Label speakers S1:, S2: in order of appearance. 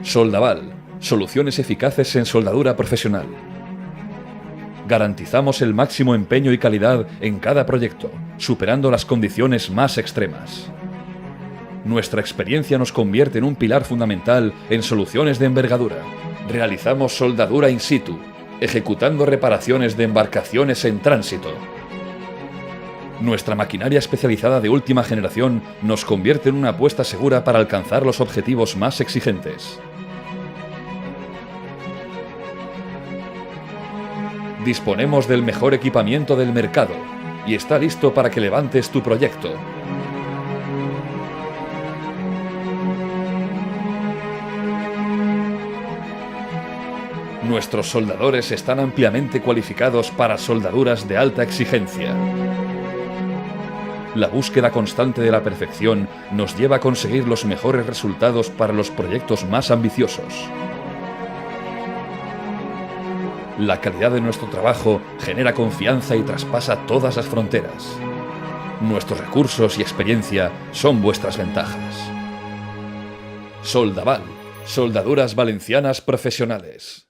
S1: Soldaval, soluciones eficaces en soldadura profesional. Garantizamos el máximo empeño y calidad en cada proyecto, superando las condiciones más extremas. Nuestra experiencia nos convierte en un pilar fundamental en soluciones de envergadura. Realizamos soldadura in situ, ejecutando reparaciones de embarcaciones en tránsito. Nuestra maquinaria especializada de última generación nos convierte en una apuesta segura para alcanzar los objetivos más exigentes. Disponemos del mejor equipamiento del mercado y está listo para que levantes tu proyecto. Nuestros soldadores están ampliamente cualificados para soldaduras de alta exigencia. La búsqueda constante de la perfección nos lleva a conseguir los mejores resultados para los proyectos más ambiciosos. La calidad de nuestro trabajo genera confianza y traspasa todas las fronteras. Nuestros recursos y experiencia son vuestras ventajas. Soldaval, soldaduras valencianas profesionales.